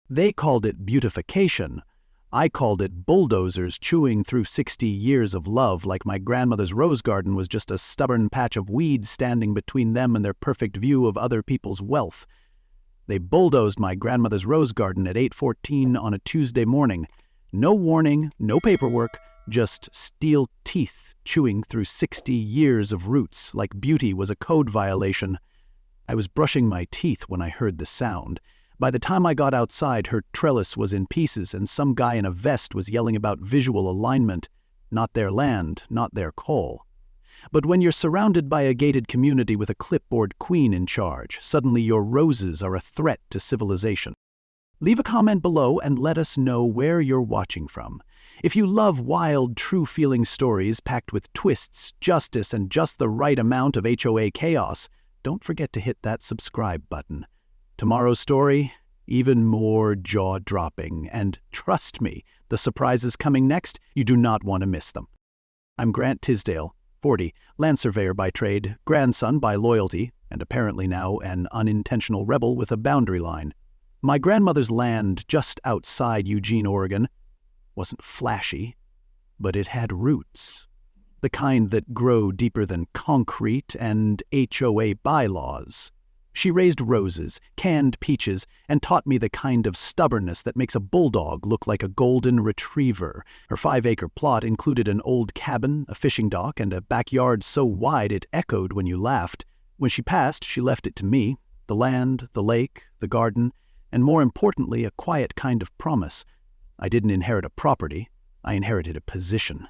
They called it beautification. I called it bulldozers chewing through 60 years of love like my grandmother's rose garden was just a stubborn patch of weeds standing between them and their perfect view of other people's wealth. They bulldozed my grandmother's rose garden at 8:14 on a Tuesday morning. No warning, no paperwork, just steel teeth chewing through 60 years of roots like beauty was a code violation. I was brushing my teeth when I heard the sound. By the time I got outside, her trellis was in pieces and some guy in a vest was yelling about visual alignment. Not their land, not their call. But when you're surrounded by a gated community with a clipboard queen in charge, suddenly your roses are a threat to civilization. Leave a comment below and let us know where you're watching from. If you love wild, true-feeling stories packed with twists, justice, and just the right amount of HOA chaos, don't forget to hit that subscribe button. Tomorrow's story, even more jaw-dropping, and trust me, the surprises coming next, you do not want to miss them. I'm Grant Tisdale, 40, land surveyor by trade, grandson by loyalty, and apparently now an unintentional rebel with a boundary line. My grandmother's land just outside Eugene, Oregon, wasn't flashy, but it had roots. The kind that grow deeper than concrete and HOA bylaws. She raised roses, canned peaches, and taught me the kind of stubbornness that makes a bulldog look like a golden retriever. Her 5-acre plot included an old cabin, a fishing dock, and a backyard so wide it echoed when you laughed. When she passed, she left it to me, the land, the lake, the garden, and more importantly, a quiet kind of promise. I didn't inherit a property, I inherited a position.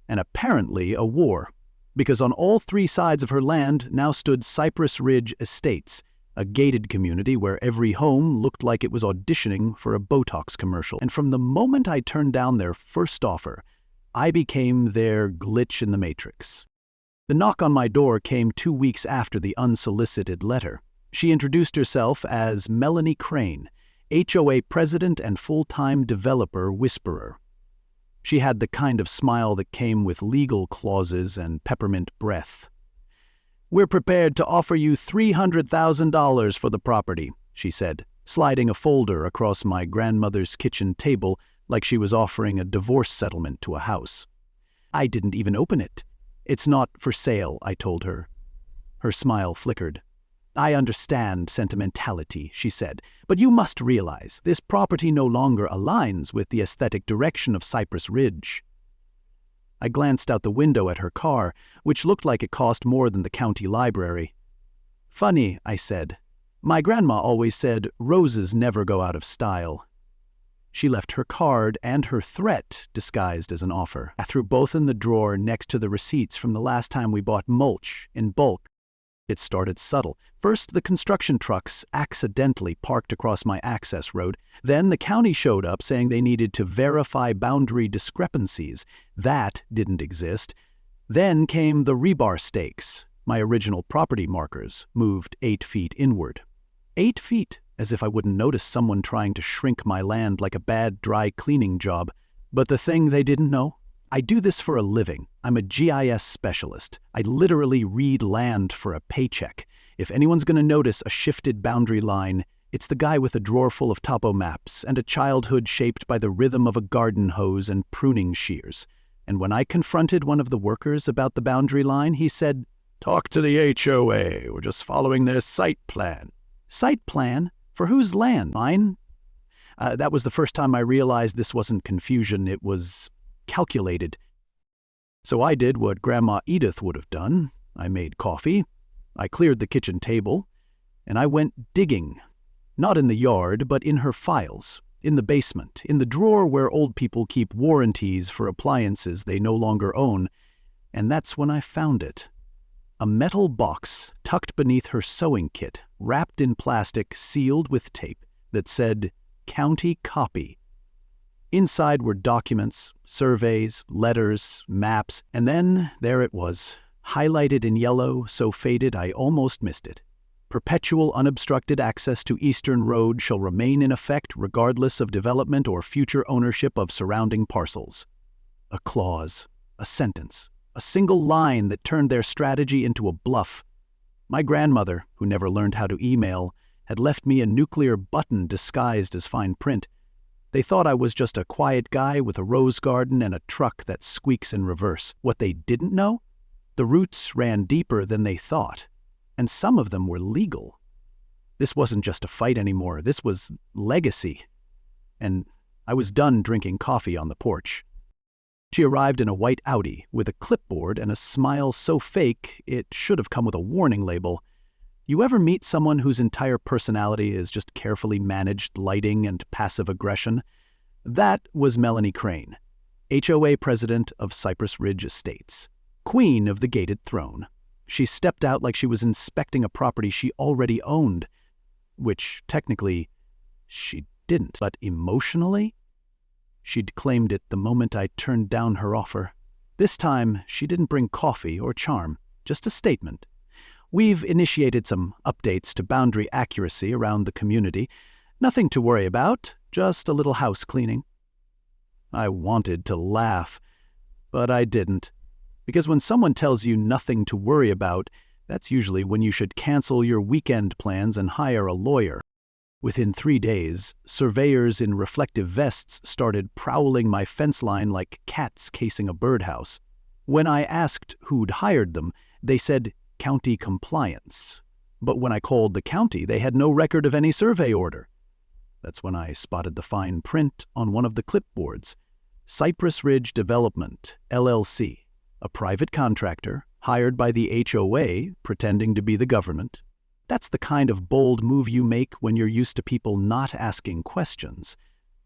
And apparently a war. Because on all 3 sides of her land now stood Cypress Ridge Estates, a gated community where every home looked like it was auditioning for a Botox commercial. And from the moment I turned down their first offer, I became their glitch in the matrix. The knock on my door came 2 weeks after the unsolicited letter. She introduced herself as Melanie Crane, HOA president and full-time developer whisperer. She had the kind of smile that came with legal clauses and peppermint breath. "We're prepared to offer you $300,000 for the property," she said, sliding a folder across my grandmother's kitchen table like she was offering a divorce settlement to a house. I didn't even open it. "It's not for sale," I told her. Her smile flickered. "I understand sentimentality," she said, "but you must realize this property no longer aligns with the aesthetic direction of Cypress Ridge." I glanced out the window at her car, which looked like it cost more than the county library. "Funny," I said. "My grandma always said roses never go out of style." She left her card and her threat disguised as an offer. I threw both in the drawer next to the receipts from the last time we bought mulch in bulk. It started subtle. First, the construction trucks accidentally parked across my access road. Then the county showed up saying they needed to verify boundary discrepancies. That didn't exist. Then came the rebar stakes. My original property markers moved 8 feet inward. 8 feet, as if I wouldn't notice someone trying to shrink my land like a bad dry cleaning job. But the thing they didn't know? I do this for a living. I'm a GIS specialist. I literally read land for a paycheck. If anyone's going to notice a shifted boundary line, it's the guy with a drawer full of topo maps and a childhood shaped by the rhythm of a garden hose and pruning shears. And when I confronted one of the workers about the boundary line, he said, "Talk to the HOA. We're just following their site plan." Site plan? For whose land? Mine? That was the first time I realized this wasn't confusion, it was calculated. So I did what Grandma Edith would have done. I made coffee, I cleared the kitchen table, and I went digging. Not in the yard, but in her files, in the basement, in the drawer where old people keep warranties for appliances they no longer own. And that's when I found it. A metal box tucked beneath her sewing kit, wrapped in plastic, sealed with tape, that said, "County Copy." Inside were documents, surveys, letters, maps, and then there it was, highlighted in yellow, so faded I almost missed it. Perpetual unobstructed access to Eastern Road shall remain in effect regardless of development or future ownership of surrounding parcels. A clause, a sentence, a single line that turned their strategy into a bluff. My grandmother, who never learned how to email, had left me a nuclear button disguised as fine print. They thought I was just a quiet guy with a rose garden and a truck that squeaks in reverse. What they didn't know? The roots ran deeper than they thought, and some of them were legal. This wasn't just a fight anymore, this was legacy. And I was done drinking coffee on the porch. She arrived in a white Audi with a clipboard and a smile so fake it should have come with a warning label. You ever meet someone whose entire personality is just carefully managed lighting and passive aggression? That was Melanie Crane, HOA president of Cypress Ridge Estates, queen of the gated throne. She stepped out like she was inspecting a property she already owned, which technically she didn't, but emotionally? She'd claimed it the moment I turned down her offer. This time, she didn't bring coffee or charm, just a statement. We've initiated some updates to boundary accuracy around the community. Nothing to worry about, just a little house cleaning. I wanted to laugh, but I didn't. Because when someone tells you nothing to worry about, that's usually when you should cancel your weekend plans and hire a lawyer. Within 3 days, surveyors in reflective vests started prowling my fence line like cats casing a birdhouse. When I asked who'd hired them, they said county compliance. But when I called the county, they had no record of any survey order. That's when I spotted the fine print on one of the clipboards. Cypress Ridge Development, LLC, a private contractor hired by the HOA pretending to be the government. That's the kind of bold move you make when you're used to people not asking questions.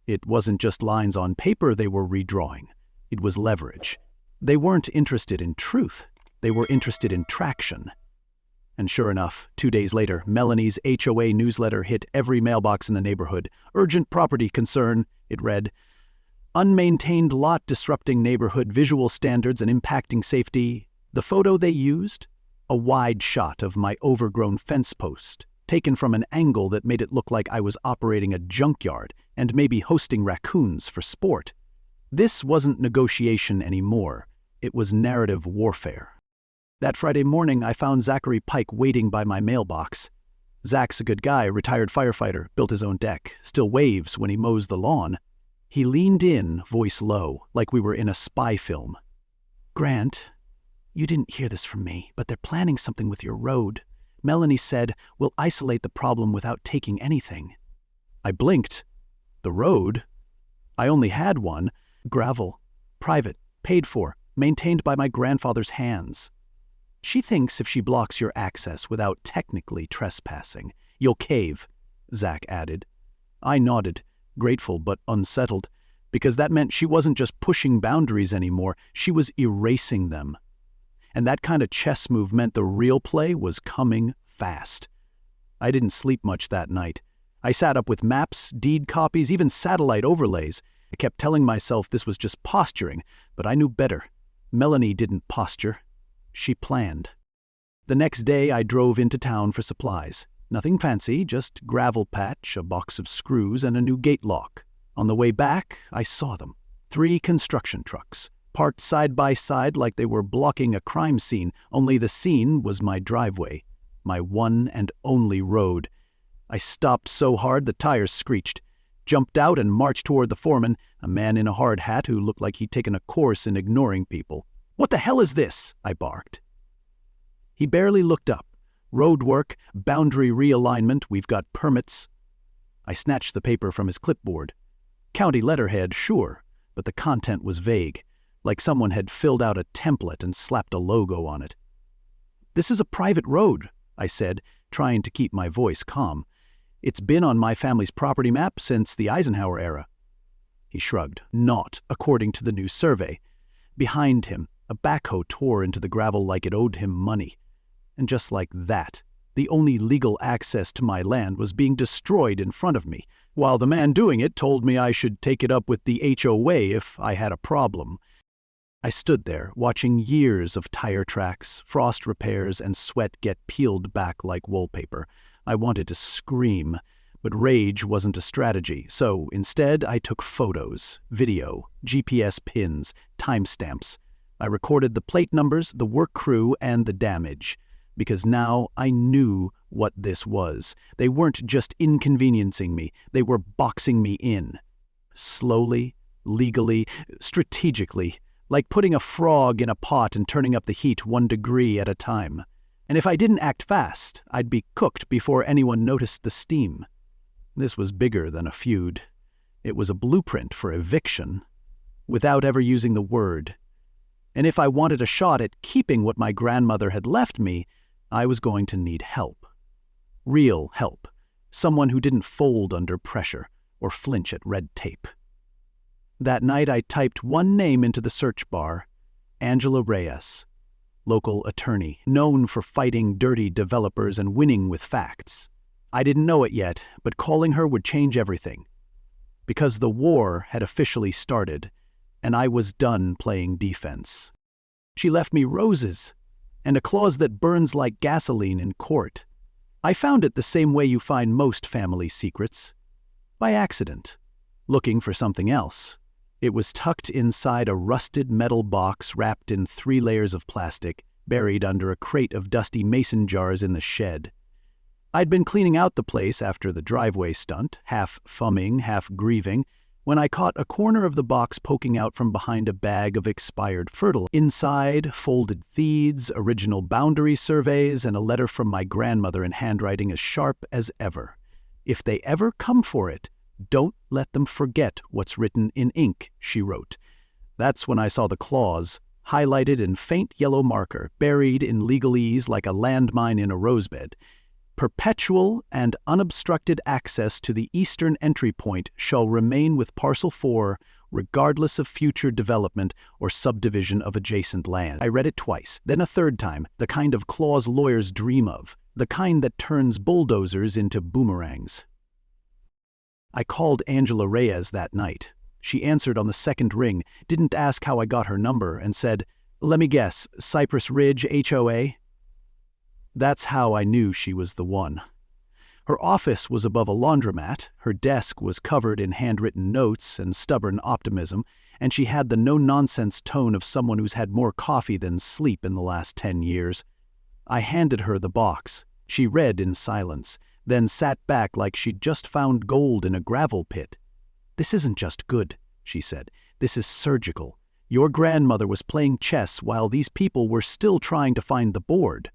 It wasn't just lines on paper they were redrawing. It was leverage. They weren't interested in truth. They were interested in traction. And sure enough, 2 days later, Melanie's HOA newsletter hit every mailbox in the neighborhood. Urgent property concern, it read. Unmaintained lot disrupting neighborhood visual standards and impacting safety. The photo they used? A wide shot of my overgrown fence post, taken from an angle that made it look like I was operating a junkyard and maybe hosting raccoons for sport. This wasn't negotiation anymore. It was narrative warfare. That Friday morning, I found Zachary Pike waiting by my mailbox. Zach's a good guy, retired firefighter, built his own deck, still waves when he mows the lawn. He leaned in, voice low, like we were in a spy film. Grant, you didn't hear this from me, but they're planning something with your road. Melanie said, we'll isolate the problem without taking anything. I blinked. The road? I only had one. Gravel. Private. Paid for. Maintained by my grandfather's hands. She thinks if she blocks your access without technically trespassing, you'll cave, Zach added. I nodded, grateful but unsettled, because that meant she wasn't just pushing boundaries anymore, she was erasing them. And that kind of chess move meant the real play was coming fast. I didn't sleep much that night. I sat up with maps, deed copies, even satellite overlays. I kept telling myself this was just posturing, but I knew better. Melanie didn't posture. She planned. The next day I drove into town for supplies. Nothing fancy, just gravel patch, a box of screws, and a new gate lock. On the way back, I saw them. 3 construction trucks. Parked side by side like they were blocking a crime scene, only the scene was my driveway, my one and only road. I stopped so hard the tires screeched, jumped out and marched toward the foreman, a man in a hard hat who looked like he'd taken a course in ignoring people. What the hell is this? I barked. He barely looked up. Road work, boundary realignment, we've got permits. I snatched the paper from his clipboard. County letterhead, sure, but the content was vague. Like someone had filled out a template and slapped a logo on it. This is a private road, I said, trying to keep my voice calm. It's been on my family's property map since the Eisenhower era. He shrugged. Not according to the new survey. Behind him, a backhoe tore into the gravel like it owed him money. And just like that, the only legal access to my land was being destroyed in front of me, while the man doing it told me I should take it up with the HOA if I had a problem. I stood there, watching years of tire tracks, frost repairs, and sweat get peeled back like wallpaper. I wanted to scream, but rage wasn't a strategy, so instead I took photos, video, GPS pins, timestamps. I recorded the plate numbers, the work crew, and the damage. because now I knew what this was. They weren't just inconveniencing me, they were boxing me in. Slowly, legally, strategically, like putting a frog in a pot and turning up the heat 1 degree at a time. And if I didn't act fast, I'd be cooked before anyone noticed the steam. This was bigger than a feud. It was a blueprint for eviction, without ever using the word. And if I wanted a shot at keeping what my grandmother had left me, I was going to need help. Real help. Someone who didn't fold under pressure or flinch at red tape. That night I typed one name into the search bar, Angela Reyes, local attorney, known for fighting dirty developers and winning with facts. I didn't know it yet, but calling her would change everything. Because the war had officially started, and I was done playing defense. She left me roses, and a clause that burns like gasoline in court. I found it the same way you find most family secrets. By accident, looking for something else. It was tucked inside a rusted metal box wrapped in 3 layers of plastic, buried under a crate of dusty mason jars in the shed. I'd been cleaning out the place after the driveway stunt, half fumming, half grieving, when I caught a corner of the box poking out from behind a bag of expired fertilizer. Inside, folded deeds, original boundary surveys, and a letter from my grandmother in handwriting as sharp as ever. If they ever come for it, don't let them forget what's written in ink, she wrote. That's when I saw the clause, highlighted in faint yellow marker, buried in legalese like a landmine in a rosebed. Perpetual and unobstructed access to the eastern entry point shall remain with Parcel 4, regardless of future development or subdivision of adjacent land. I read it twice, then a third time, the kind of clause lawyers dream of, the kind that turns bulldozers into boomerangs. I called Angela Reyes that night. She answered on the second ring, didn't ask how I got her number, and said, "Let me guess, Cypress Ridge HOA?" That's how I knew she was the one. Her office was above a laundromat, her desk was covered in handwritten notes and stubborn optimism, and she had the no-nonsense tone of someone who's had more coffee than sleep in the last 10 years. I handed her the box. She read in silence, then sat back like she'd just found gold in a gravel pit. "This isn't just good," she said. "This is surgical. Your grandmother was playing chess while these people were still trying to find the board."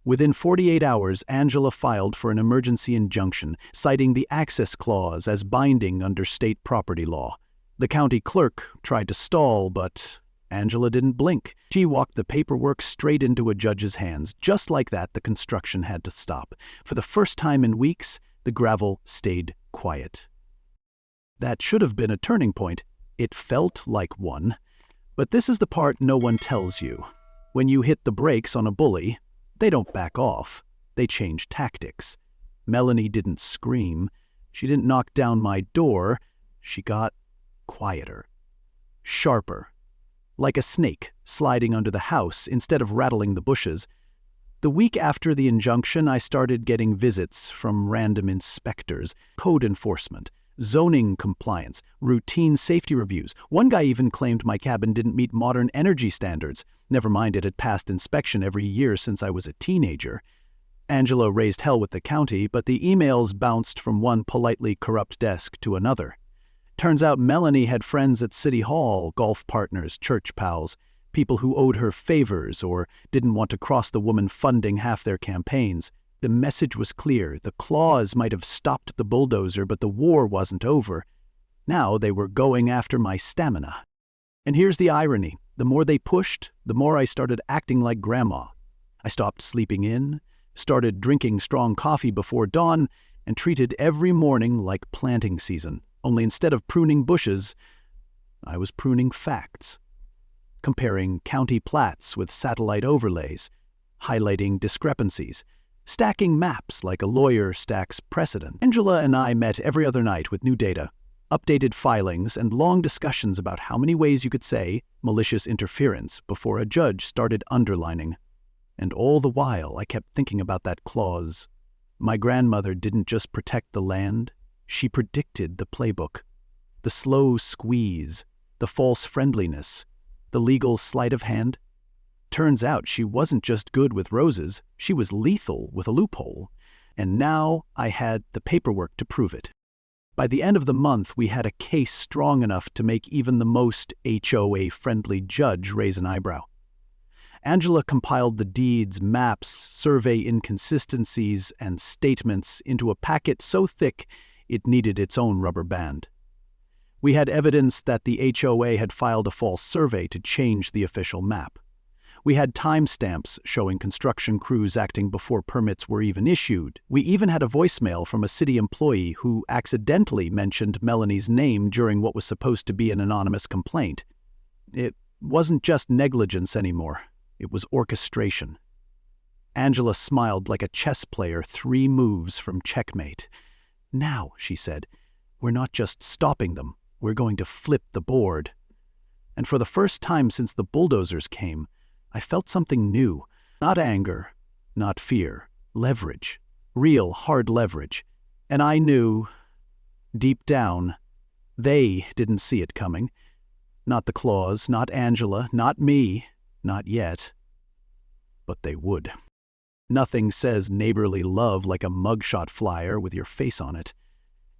Within 48 hours, Angela filed for an emergency injunction, citing the access clause as binding under state property law. The county clerk tried to stall, but Angela didn't blink. She walked the paperwork straight into a judge's hands. Just like that, the construction had to stop. For the first time in weeks, the gravel stayed quiet. That should have been a turning point. It felt like one. But this is the part no one tells you. When you hit the brakes on a bully, they don't back off. They change tactics. Melanie didn't scream. She didn't knock down my door. She got quieter, sharper, like a snake sliding under the house instead of rattling the bushes. The week after the injunction, I started getting visits from random inspectors, code enforcement, zoning compliance, routine safety reviews. One guy even claimed my cabin didn't meet modern energy standards. Never mind, it had passed inspection every year since I was a teenager. Angela raised hell with the county, but the emails bounced from one politely corrupt desk to another. Turns out Melanie had friends at City Hall, golf partners, church pals, people who owed her favors or didn't want to cross the woman funding half their campaigns. The message was clear. The clause might have stopped the bulldozer, but the war wasn't over. Now they were going after my stamina. And here's the irony. The more they pushed, the more I started acting like Grandma. I stopped sleeping in, started drinking strong coffee before dawn, and treated every morning like planting season. Only instead of pruning bushes, I was pruning facts. Comparing county plats with satellite overlays, highlighting discrepancies, stacking maps like a lawyer stacks precedent. Angela and I met every other night with new data, updated filings, and long discussions about how many ways you could say malicious interference before a judge started underlining. And all the while, I kept thinking about that clause. My grandmother didn't just protect the land, she predicted the playbook. The slow squeeze, the false friendliness, the legal sleight of hand. Turns out she wasn't just good with roses, she was lethal with a loophole. And now I had the paperwork to prove it. By the end of the month, we had a case strong enough to make even the most HOA-friendly judge raise an eyebrow. Angela compiled the deeds, maps, survey inconsistencies, and statements into a packet so thick it needed its own rubber band. We had evidence that the HOA had filed a false survey to change the official map. We had timestamps showing construction crews acting before permits were even issued. We even had a voicemail from a city employee who accidentally mentioned Melanie's name during what was supposed to be an anonymous complaint. It wasn't just negligence anymore. It was orchestration. Angela smiled like a chess player 3 moves from checkmate. "Now," she said, "we're not just stopping them, we're going to flip the board." And for the first time since the bulldozers came, I felt something new. Not anger, not fear. Leverage. Real, hard leverage. And I knew, deep down, they didn't see it coming. Not the Claws, not Angela, not me, not yet. But they would. Nothing says neighborly love like a mugshot flyer with your face on it.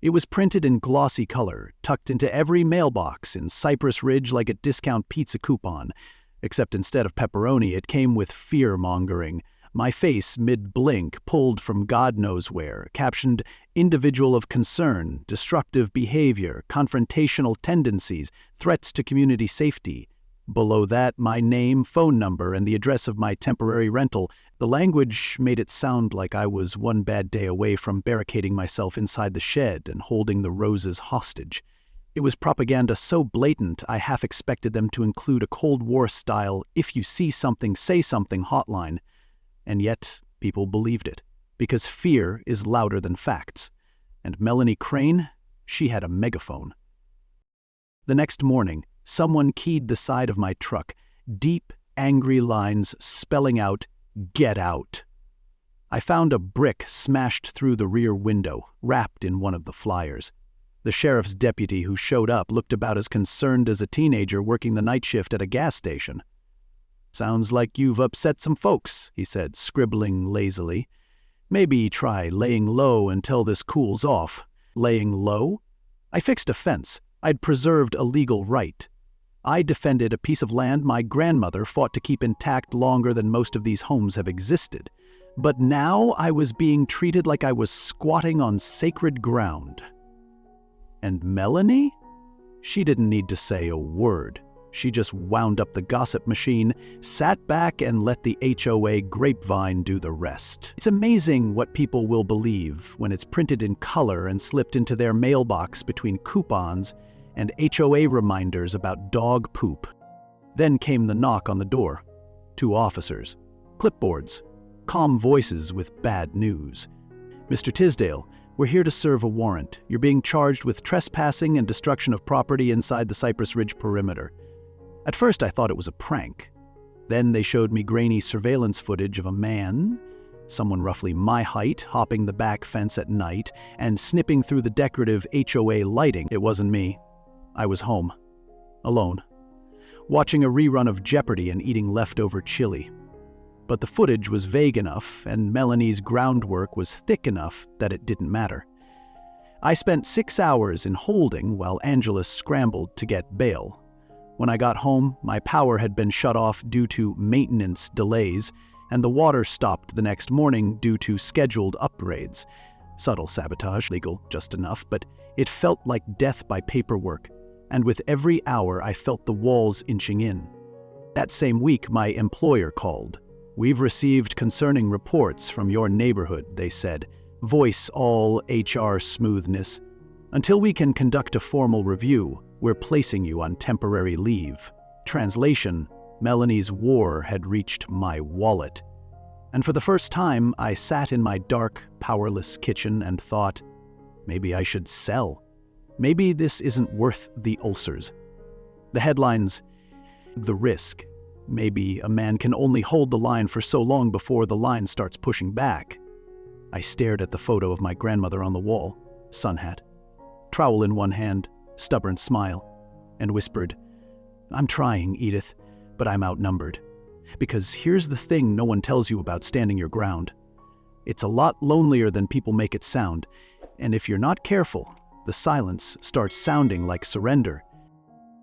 It was printed in glossy color, tucked into every mailbox in Cypress Ridge like a discount pizza coupon. Except instead of pepperoni, it came with fear-mongering. My face, mid-blink, pulled from God knows where, captioned individual of concern, destructive behavior, confrontational tendencies, threats to community safety. Below that, my name, phone number, and the address of my temporary rental. The language made it sound like I was one bad day away from barricading myself inside the shed and holding the roses hostage. It was propaganda so blatant I half expected them to include a Cold War-style, if you see something, say something hotline. And yet, people believed it, because fear is louder than facts. And Melanie Crane, she had a megaphone. The next morning, someone keyed the side of my truck, deep, angry lines spelling out, "Get out." I found a brick smashed through the rear window, wrapped in one of the flyers. The sheriff's deputy who showed up looked about as concerned as a teenager working the night shift at a gas station. "Sounds like you've upset some folks," he said, scribbling lazily. "Maybe try laying low until this cools off." Laying low? I fixed a fence. I'd preserved a legal right. I defended a piece of land my grandmother fought to keep intact longer than most of these homes have existed. But now I was being treated like I was squatting on sacred ground. And Melanie? She didn't need to say a word. She just wound up the gossip machine, sat back, and let the HOA grapevine do the rest. It's amazing what people will believe when it's printed in color and slipped into their mailbox between coupons and HOA reminders about dog poop. Then came the knock on the door. 2 officers. Clipboards. Calm voices with bad news. "Mr. Tisdale, we're here to serve a warrant. You're being charged with trespassing and destruction of property inside the Cypress Ridge perimeter." At first I thought it was a prank. Then they showed me grainy surveillance footage of a man, someone roughly my height, hopping the back fence at night and snipping through the decorative HOA lighting. It wasn't me. I was home. Alone. Watching a rerun of Jeopardy and eating leftover chili. But the footage was vague enough, and Melanie's groundwork was thick enough that it didn't matter. I spent 6 hours in holding while Angela scrambled to get bail. When I got home, my power had been shut off due to maintenance delays, and the water stopped the next morning due to scheduled upgrades. Subtle sabotage, legal just enough, but it felt like death by paperwork, and with every hour I felt the walls inching in. That same week, my employer called. "We've received concerning reports from your neighborhood," they said, voice all HR smoothness. "Until we can conduct a formal review, we're placing you on temporary leave." Translation, Melanie's war had reached my wallet. And for the first time, I sat in my dark, powerless kitchen and thought, maybe I should sell. Maybe this isn't worth the ulcers. The headlines, "The risk." Maybe a man can only hold the line for so long before the line starts pushing back. I stared at the photo of my grandmother on the wall, sun hat, trowel in one hand, stubborn smile, and whispered, "I'm trying, Edith, but I'm outnumbered." Because here's the thing no one tells you about standing your ground. It's a lot lonelier than people make it sound, and if you're not careful, the silence starts sounding like surrender.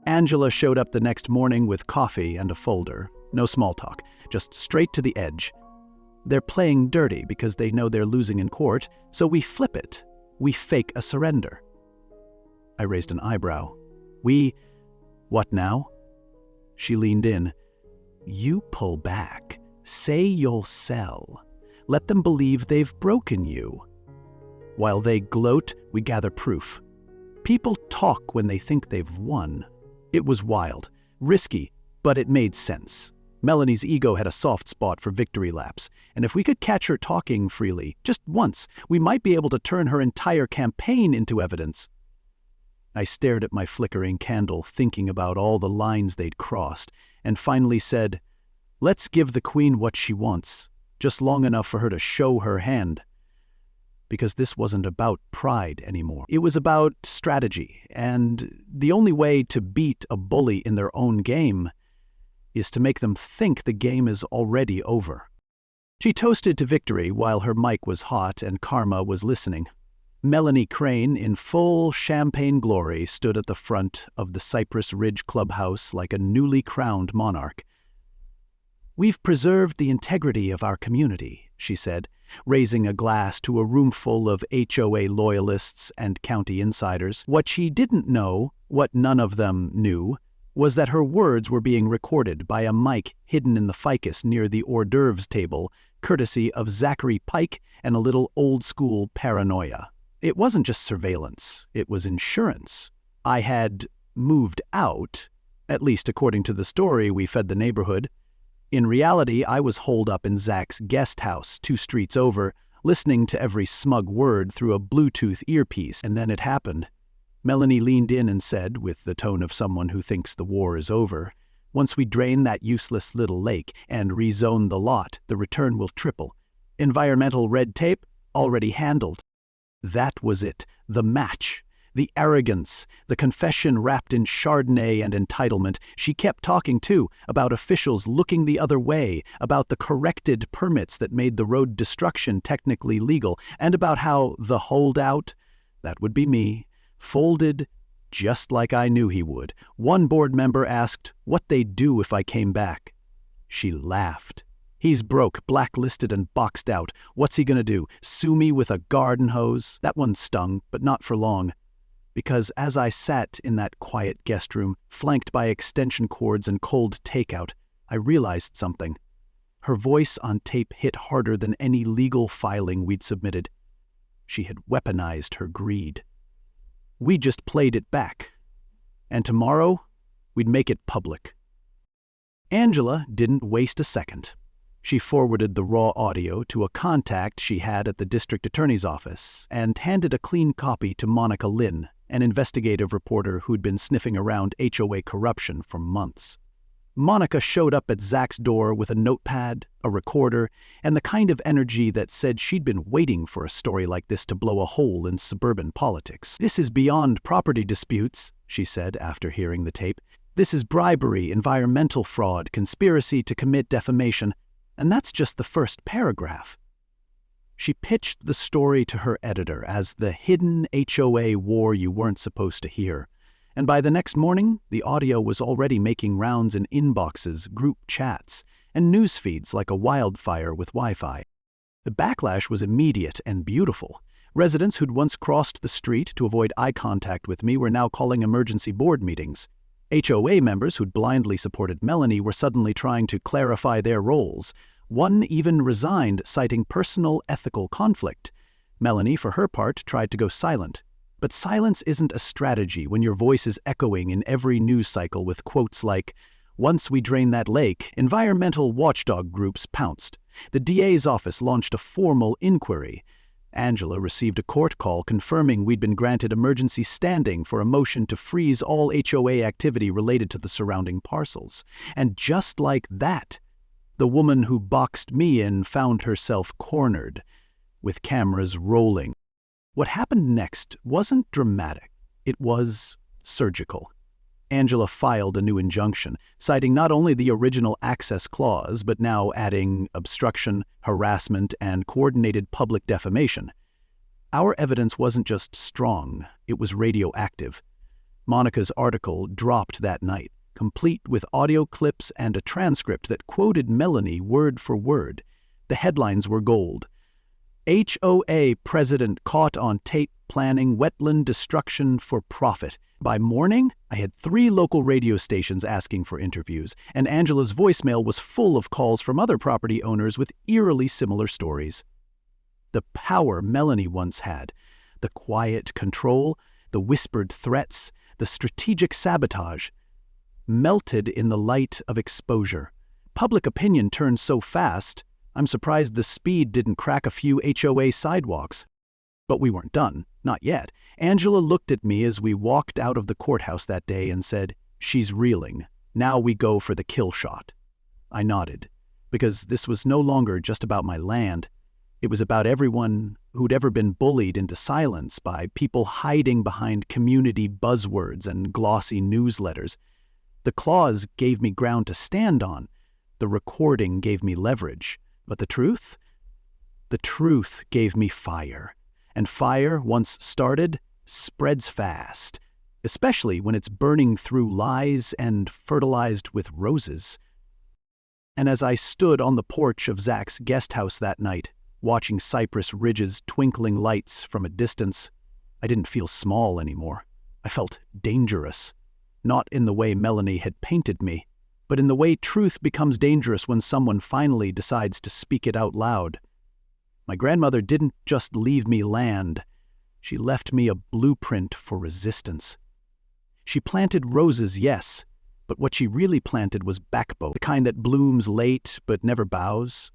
Angela showed up the next morning with coffee and a folder. No small talk, just straight to the edge. They're playing dirty because they know they're losing in court, so we flip it. We fake a surrender. I raised an eyebrow. What now? She leaned in. You pull back. Say you'll sell. Let them believe they've broken you. While they gloat, we gather proof. People talk when they think they've won. It was wild, risky, but it made sense. Melanie's ego had a soft spot for victory laps, and if we could catch her talking freely, just once, we might be able to turn her entire campaign into evidence. I stared at my flickering candle, thinking about all the lines they'd crossed, and finally said, "Let's give the queen what she wants, just long enough for her to show her hand." Because this wasn't about pride anymore. It was about strategy, and the only way to beat a bully in their own game is to make them think the game is already over. She toasted to victory while her mic was hot and Karma was listening. Melanie Crane, in full champagne glory, stood at the front of the Cypress Ridge clubhouse like a newly crowned monarch. "We've preserved the integrity of our community," she said, raising a glass to a room full of HOA loyalists and county insiders. What she didn't know, what none of them knew, was that her words were being recorded by a mic hidden in the ficus near the hors d'oeuvres table, courtesy of Zachary Pike and a little old-school paranoia. It wasn't just surveillance, it was insurance. I had moved out, at least according to the story we fed the neighborhood. In reality, I was holed up in Zach's guest house 2 streets over, listening to every smug word through a Bluetooth earpiece, and then it happened. Melanie leaned in and said, with the tone of someone who thinks the war is over, "Once we drain that useless little lake and rezone the lot, the return will triple. Environmental red tape already handled." That was it, the match. The arrogance, the confession wrapped in Chardonnay and entitlement. She kept talking, too, about officials looking the other way, about the corrected permits that made the road destruction technically legal, and about how the holdout, that would be me, folded just like I knew he would. One board member asked what they'd do if I came back. She laughed. "He's broke, blacklisted, and boxed out. What's he gonna do? Sue me with a garden hose?" That one stung, but not for long. Because as I sat in that quiet guest room, flanked by extension cords and cold takeout, I realized something. Her voice on tape hit harder than any legal filing we'd submitted. She had weaponized her greed. We just played it back. And tomorrow, we'd make it public. Angela didn't waste a second. She forwarded the raw audio to a contact she had at the district attorney's office and handed a clean copy to Monica Lynn, an investigative reporter who'd been sniffing around HOA corruption for months. Monica showed up at Zach's door with a notepad, a recorder, and the kind of energy that said she'd been waiting for a story like this to blow a hole in suburban politics. "This is beyond property disputes," she said after hearing the tape. "This is bribery, environmental fraud, conspiracy to commit defamation. And that's just the first paragraph." She pitched the story to her editor as the hidden HOA war you weren't supposed to hear. And by the next morning, the audio was already making rounds in inboxes, group chats, and news feeds like a wildfire with Wi-Fi. The backlash was immediate and beautiful. Residents who'd once crossed the street to avoid eye contact with me were now calling emergency board meetings. HOA members who'd blindly supported Melanie were suddenly trying to clarify their roles. One even resigned, citing personal ethical conflict. Melanie, for her part, tried to go silent. But silence isn't a strategy when your voice is echoing in every news cycle with quotes like, "Once we drain that lake, environmental watchdog groups pounced. The DA's office launched a formal inquiry. Angela received a court call confirming we'd been granted emergency standing for a motion to freeze all HOA activity related to the surrounding parcels. And just like that, the woman who boxed me in found herself cornered, with cameras rolling. What happened next wasn't dramatic. It was surgical. Angela filed a new injunction, citing not only the original access clause, but now adding obstruction, harassment, and coordinated public defamation. Our evidence wasn't just strong, it was radioactive. Monica's article dropped that night, complete with audio clips and a transcript that quoted Melanie word for word. The headlines were gold. HOA president caught on tape planning wetland destruction for profit. By morning, I had 3 local radio stations asking for interviews, and Angela's voicemail was full of calls from other property owners with eerily similar stories. The power Melanie once had, the quiet control, the whispered threats, the strategic sabotage, melted in the light of exposure. Public opinion turned so fast, I'm surprised the speed didn't crack a few HOA sidewalks. But we weren't done, not yet. Angela looked at me as we walked out of the courthouse that day and said, "She's reeling. Now we go for the kill shot." I nodded, because this was no longer just about my land. It was about everyone who'd ever been bullied into silence by people hiding behind community buzzwords and glossy newsletters. The clause gave me ground to stand on. The recording gave me leverage. But the truth? The truth gave me fire. And fire, once started, spreads fast, especially when it's burning through lies and fertilized with roses. And as I stood on the porch of Zach's guest house that night, watching Cypress Ridge's twinkling lights from a distance, I didn't feel small anymore. I felt dangerous. Not in the way Melanie had painted me, but in the way truth becomes dangerous when someone finally decides to speak it out loud. My grandmother didn't just leave me land. She left me a blueprint for resistance. She planted roses, yes, but what she really planted was backbone, the kind that blooms late but never bows.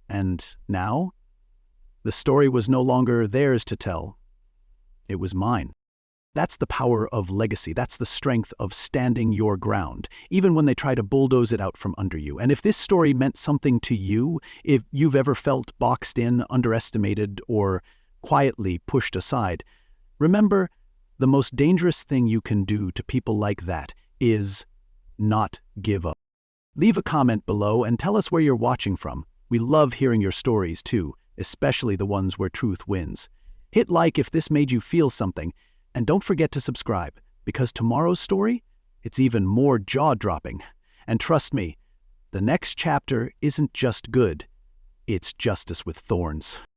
And now? The story was no longer theirs to tell. It was mine. That's the power of legacy. That's the strength of standing your ground, even when they try to bulldoze it out from under you. And if this story meant something to you, if you've ever felt boxed in, underestimated, or quietly pushed aside, remember, the most dangerous thing you can do to people like that is not give up. Leave a comment below and tell us where you're watching from. We love hearing your stories too, especially the ones where truth wins. Hit like if this made you feel something. And don't forget to subscribe, because tomorrow's story, it's even more jaw-dropping. And trust me, the next chapter isn't just good, it's justice with thorns.